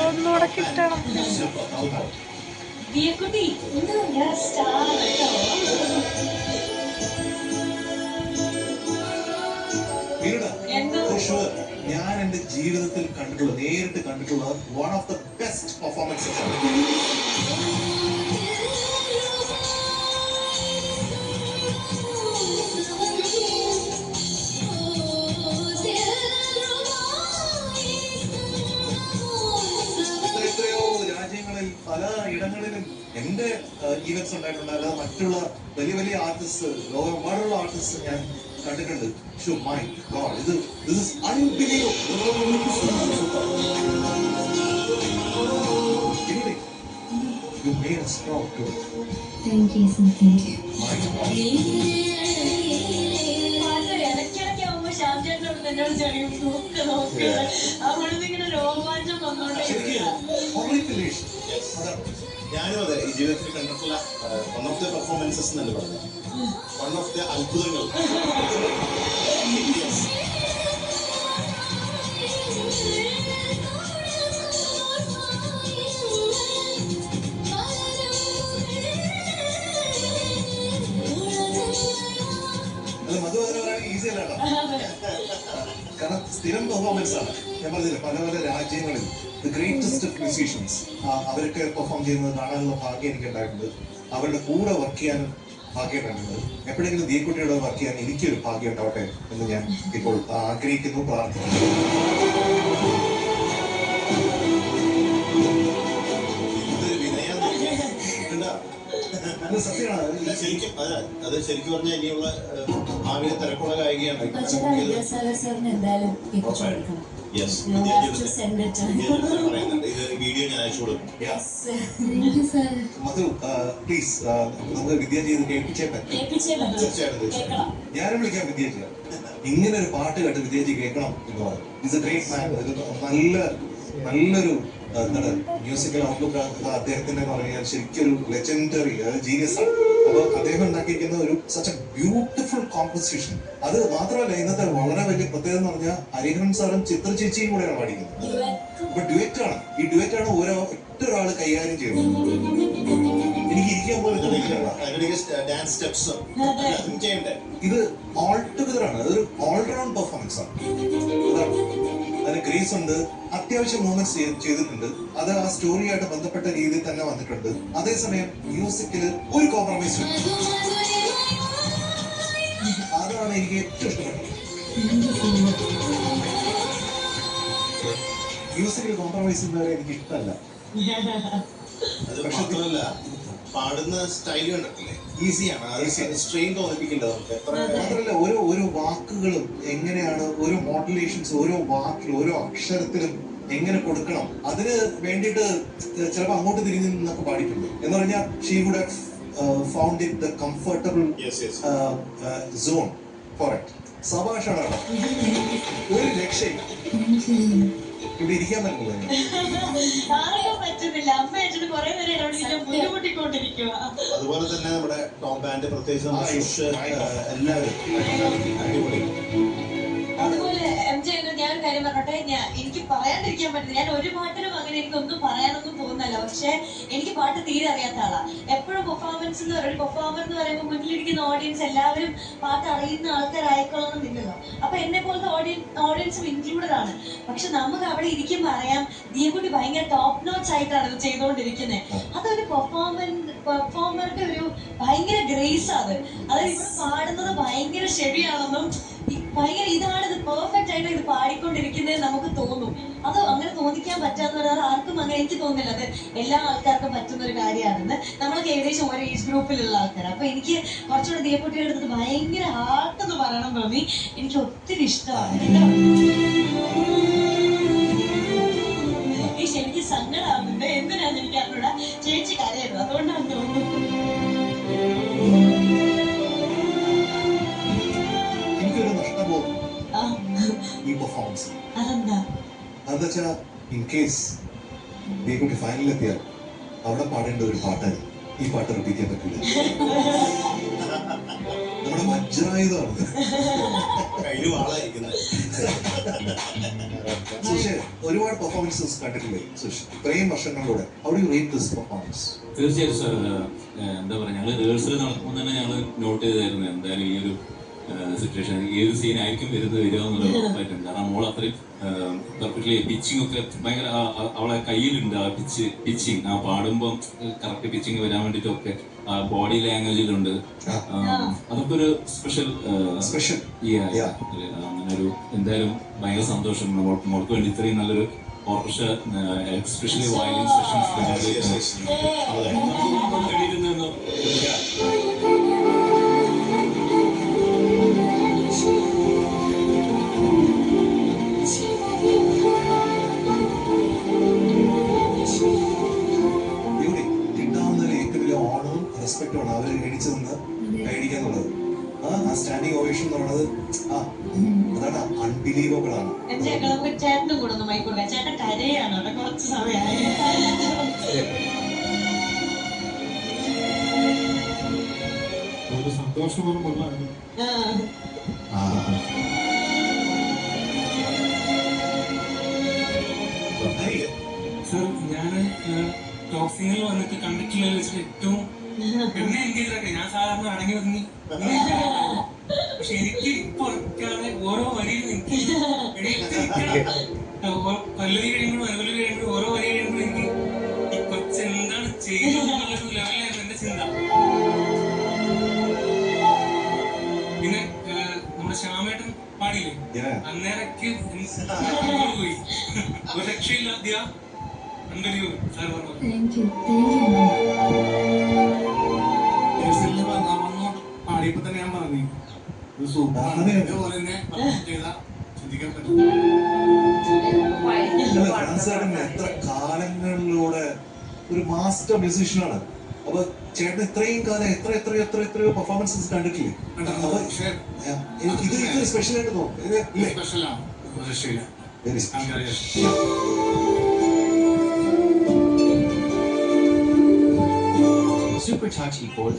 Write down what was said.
ഒന്നുകൂടെ കിട്ടണം. ഞാൻ എന്റെ ജീവിതത്തിൽ കണ്ടിട്ടുള്ള നേരിട്ട് കണ്ടിട്ടുള്ള one of the best performances ആണ്. പല ഇടങ്ങളിലും എന്റെ ഈവൻസ് ഉണ്ടായിട്ടുണ്ട്. അല്ലാതെ മറ്റുള്ള വലിയ വലിയ ആർട്ടിസ്റ്റ്, ലോകമെമ്പാടുള്ള ആർട്ടിസ്റ്റ് ഞാൻ കണ്ടിട്ടുണ്ട്. My God, this is unbelievable. You made us proud too. Thank you, sir. Thank you. My God. ഞാനും അതെ ഈ ജീവിതത്തിൽ കണ്ടിട്ടുള്ള വൺ ഓഫ് ദ പെർഫോമൻസസ് എന്നല്ല പറഞ്ഞു, വൺ ഓഫ് ദ അത്ഭുതങ്ങൾ. ഈസി അല്ല കാരണം സ്ഥിരം പെർഫോമൻസ് ആണ്. ഞാൻ പറഞ്ഞില്ല, പല പല രാജ്യങ്ങളിൽ ദ ഗ്രേറ്റസ്റ്റ് മ്യൂസീഷ്യൻസ് അവരൊക്കെ പെർഫോം ചെയ്യുന്നത് കാണാനുള്ള ഭാഗ്യം എനിക്ക് ഉണ്ടായിട്ടുണ്ട്. അവരുടെ കൂടെ വർക്ക് ചെയ്യാനും ഭാഗ്യം ഉണ്ടായിട്ടുണ്ട്. എപ്പോഴെങ്കിലും ദീക്കുട്ടിയുടെ വർക്ക് ചെയ്യാൻ എനിക്കൊരു ഭാഗ്യം ഉണ്ടാവട്ടെ എന്ന് ഞാൻ ഇപ്പോൾ ആഗ്രഹിക്കുന്നു, പ്രാർത്ഥിക്കുന്നു. അത് ശരിക്കും പറഞ്ഞാൽ ഇനിയുള്ള ഭാവിയിലെ തിരക്കുള്ള ഗായികയാണ്. വീഡിയോ ഞാൻ അയച്ചു കൊടുക്കും. മധു പ്ലീസ് നമുക്ക് വിദ്യാജി കേൾപ്പിച്ചേ പറ്റും. ഞാനും വിളിക്കാം വിദ്യാജി. ഇങ്ങനെ ഒരു പാട്ട് കേട്ട് വിദ്യാജി കേൾക്കണം എന്ന് പറഞ്ഞു. ഇറ്റ്സ് എ ഗ്രേറ്റ് മാൻ. നല്ലൊരു എന്താണ് മ്യൂസിക്കൽ ഔട്ട്ലുക്ക് അദ്ദേഹത്തിന്റെ എന്ന് പറഞ്ഞാൽ ശരിക്കും ഒരു ലെജൻഡറി, ജീനിയസ് ആണ്. അപ്പൊ അദ്ദേഹം ഉണ്ടാക്കിയിരിക്കുന്ന ഒരു സച്ച് എ ബ്യൂട്ടിഫുൾ കോമ്പോസിഷൻ. അത് മാത്രമല്ല, ഇന്നത്തെ വളരെ വലിയ പ്രത്യേകത എന്ന് പറഞ്ഞാൽ ഹരിഹരൻ സാറും ചിത്ര ചേച്ചിയും കൂടെയാണ് പാടിക്കുന്നത്. അപ്പൊ ഡ്യുവറ്റ് ആണ്. ഈ ഡ്യുവറ്റ് ആണ് ഒറ്റ ഒരാള് കൈകാര്യം ചെയ്യുന്നത്. എനിക്ക് ഇരിക്കാൻ പോലും ഡാൻസ് സ്റ്റെപ്സ് ഇത് ഓൾ ടുഗദർ ആണ്. അതൊരു ഓൾറൗണ്ട് പെർഫോമൻസ് ആണ്. അതിന് ഗ്രേസ് ഉണ്ട്, അത്യാവശ്യം മൂവ്മെന്റ്സ് ചെയ്തിട്ടുണ്ട്. അത് ആ സ്റ്റോറിയായിട്ട് ബന്ധപ്പെട്ട രീതിയിൽ തന്നെ വന്നിട്ടുണ്ട്. അതേസമയം മ്യൂസിക്കിൽ ഒരു കോംപ്രമൈസ് ഉണ്ട്. അതാണ് എനിക്ക് ഏറ്റവും ഇഷ്ടപ്പെട്ടത്. മ്യൂസിക്കിൽ കോംപ്രമൈസ് ചെയ്യുന്നവരെ എനിക്ക് ഇഷ്ടമല്ല. അത് മാത്രമല്ല, പാടുന്ന സ്റ്റൈൽ കണ്ടിട്ടില്ലേ, ഈസിയാണ്, സ്ട്രെയിൻ തോന്നിപ്പിക്കില്ല നമുക്ക്. എത്ര മാത്രമല്ല ഓരോ വാക്കുകളും എങ്ങനെയാണ്, ഓരോ മോഡുലേഷൻസ്, ഓരോ വാക്കിൽ, ഓരോ അക്ഷരത്തിലും എങ്ങനെ കൊടുക്കണം, അതിന് വേണ്ടിയിട്ട് ചിലപ്പോൾ അങ്ങോട്ട് തിരിഞ്ഞു നിന്നൊക്കെ പാടിയിട്ടുണ്ട്. എന്ന് പറഞ്ഞാൽ she would have found it the comfortable zone for it. സഭാഷാണ് ഒരു രക്ഷയില്ല. ഇവിടെ ഇരിക്കാൻ പറ്റില്ല. അതുപോലെ തന്നെ നമ്മുടെ ടോം ബാൻഡ്, പ്രത്യേകിച്ച് നമ്മുടെ സുഷ്, എല്ലാവരും അടിപൊളി. അതുപോലെ MJ ഞാൻ കാര്യം പറഞ്ഞോട്ടെ, എനിക്ക് പറയാണ്ടിരിക്കാൻ പറ്റില്ല. ഞാൻ ഒരു പാട്ടിലും അങ്ങനെ എനിക്കൊന്നും പറയാനൊന്നും തോന്നുന്നില്ല. പക്ഷെ എനിക്ക് പാട്ട് തീരെ അറിയാത്ത ആളാ. എപ്പോഴും പെർഫോമൻസ് എന്ന് പറയുന്നത്, പെർഫോമർ എന്ന് പറയുമ്പോൾ മുന്നിലിരിക്കുന്ന ഓഡിയൻസ് എല്ലാവരും പാട്ട് അറിയുന്ന ആൾക്കാരായിക്കൊള്ളണമെന്നില്ലല്ലോ. അപ്പൊ എന്നെ പോലത്തെ ഓഡിയൻസും ഇൻക്ലൂഡഡ് ആണ്. പക്ഷെ നമുക്ക് അവിടെ ഇരിക്കുമ്പോൾ അറിയാം ദിയക്കുട്ടി ഭയങ്കര ടോപ്പ് നോട്ട്സ് ആയിട്ടാണ് ഇത് ചെയ്തുകൊണ്ടിരിക്കുന്നത്. അതൊരു പെർഫോമറുടെ ഒരു ഭയങ്കര ഗ്രേസ് ആണ്. അതായത് ഇവിടെ പാടുന്നത് ഭയങ്കര ശരിയാണെന്നും ഭയങ്കര ഇതാണ്, ഇത് പെർഫെക്റ്റ് ആയിട്ട് ഇത് പാടിക്കൊണ്ടിരിക്കുന്നത് നമുക്ക് തോന്നും. അത് അങ്ങനെ തോന്നിക്കാൻ പറ്റാന്ന് പറഞ്ഞാൽ ആർക്കും അങ്ങനെ എനിക്ക് തോന്നുന്നില്ല. അത് എല്ലാ ആൾക്കാർക്കും പറ്റുന്ന ഒരു കാര്യമാണെന്ന്. നമ്മളൊക്കെ ഏകദേശം ഓരോ ഏജ് ഗ്രൂപ്പിലുള്ള ആൾക്കാർ. അപ്പൊ എനിക്ക് കുറച്ചുകൂടെ ദിയക്കുട്ടിയുടെ അടുത്ത് ഭയങ്കര ഹാർട്ടെന്ന് പറയണം തോന്നി. എനിക്ക് ഒത്തിരി ഇഷ്ടമാണ് കേട്ടോ. എനിക്ക് സങ്കടമാകുന്നുണ്ട്. എന്തിനാന്ന് എനിക്ക് അറിഞ്ഞൂടാ. ചേച്ചി കരയരുത്, അതുകൊണ്ടാണ് തോന്നുന്നു. എനിക്കൊരു നഷ്ടബോധം ഈ പെർഫോമൻസ്. അതെന്താ? അതെന്ന് വെച്ചാൽ ഇൻ കേസ് ദീപുട്ടി ഫൈനലിലെത്തിയാൽ അവിടെ പാടേണ്ട ഒരു പാട്ടാണ് ഈ പാട്ട് റിപ്പീറ്റ് ചെയ്യാൻ പറ്റില്ല. നമ്മുടെ വജ്രായുധമാണ് കയ്യില് വാളായിരിക്കുന്നത്. സുഷേ, ഒരുപാട് പെർഫോമൻസസ് കണ്ടിട്ടില്ലേ സുഷ് ഇത്രയും വർഷങ്ങളിലൂടെ? How do you rate this performance? തീർച്ചയായിട്ടും സാർ, എന്താ പറയുക, ഞങ്ങൾ റിഹേഴ്സൽ നടക്കുമ്പോൾ തന്നെ ഞങ്ങൾ നോട്ട് ചെയ്തായിരുന്നു എന്തായാലും ഈ ഒരു സിറ്റുവേഷൻ ഏത് സീനായിരിക്കും വരിക എന്നുള്ള ഉറപ്പായിട്ടുണ്ട്. കാരണം മോൾ അത്രയും പെർഫെക്റ്റ്ലി പിച്ചിങ് ഒക്കെ ഭയങ്കര അവളെ കയ്യിലുണ്ട്. ആ പിച്ചിങ് ആ പാടുമ്പോൾ കറക്റ്റ് പിച്ചിങ് വരാൻ വേണ്ടിയിട്ടൊക്കെ ബോഡി ലാംഗ്വേജിലുണ്ട്. അതൊക്കെ ഒരു സ്പെഷ്യൽ അങ്ങനെ ഒരു എന്തായാലും ഭയങ്കര സന്തോഷം. മോൾക്ക് വേണ്ടി ഇത്രയും നല്ലൊരു ഓർക്കസ്ട്ര, എസ്പെഷ്യലി വയലിൻ സെഷൻസ് റെസ്പെക്റ്റാണ് അവർ മേടിച്ചു നിന്ന് മേടിക്കാന്നുള്ളത്. ആ സ്റ്റാൻഡിങ് ഓവേഷൻ എന്ന് പറയുന്നത് അതാണ് അൺബിലീവബിൾ ആണ്. ചേട്ടനും കൂടെ ഒന്ന് മൈക്ക് കൊടുക്കാം. ചേട്ടൻ കരയാണ് അവിടെ കുറച്ച് സമയമായി. ഒരു സന്തോഷപൂർവ്വമുള്ള സർ, ഞാൻ ടോക്സിങ്ങിൽ വന്നിട്ട് കണ്ടിട്ടുള്ള വെച്ചിട്ട് ഏറ്റവും എന്നെ എൻഗേജ് ആക്കി. ഞാൻ സാധാരണ അടങ്ങി ഒതുങ്ങി, പക്ഷെ എനിക്ക് ഇപ്പൊ ഓരോ വരിയും എനിക്ക് പല്ലവി കഴിയുമ്പോഴും അനുപല്ലി കഴിയുമ്പോഴും ഓരോ വരി കഴിയുമ്പോഴും എനിക്ക് ഈ കൊച്ച് എന്താണ് ചെയ്യുന്നത് എന്നുള്ളൊരു ലെവലിലായിരുന്നു എന്റെ ചിന്ത. പിന്നെ നമ്മുടെ ശ്യാമേട്ടൻ പാടിയില്ലേ, അന്നേരക്ക് പോയി ഒരു രക്ഷയില്ലാതെ പാടിയപ്പോ തന്നെ ഞാൻ പറഞ്ഞു ഇത് സൂപ്പർ പോലെ തന്നെ ചെയ്ത ചിന്തിക്കാൻ പറ്റും. എത്ര കാലങ്ങളിലൂടെ ഒരു മാസ്റ്റർ മ്യൂസീഷ്യനാണ്. അപ്പൊ ചേട്ടൻ ഇത്രയും കാലം എത്രയോ പെർഫോമൻസസ് കണ്ടിട്ടില്ലേ? അപ്പൊ ഇത് സ്പെഷ്യൽ ആയിട്ട് തോന്നുന്നു. സ്പെഷ്യലാണ്, രക്ഷയില്ല. Super Touchy board.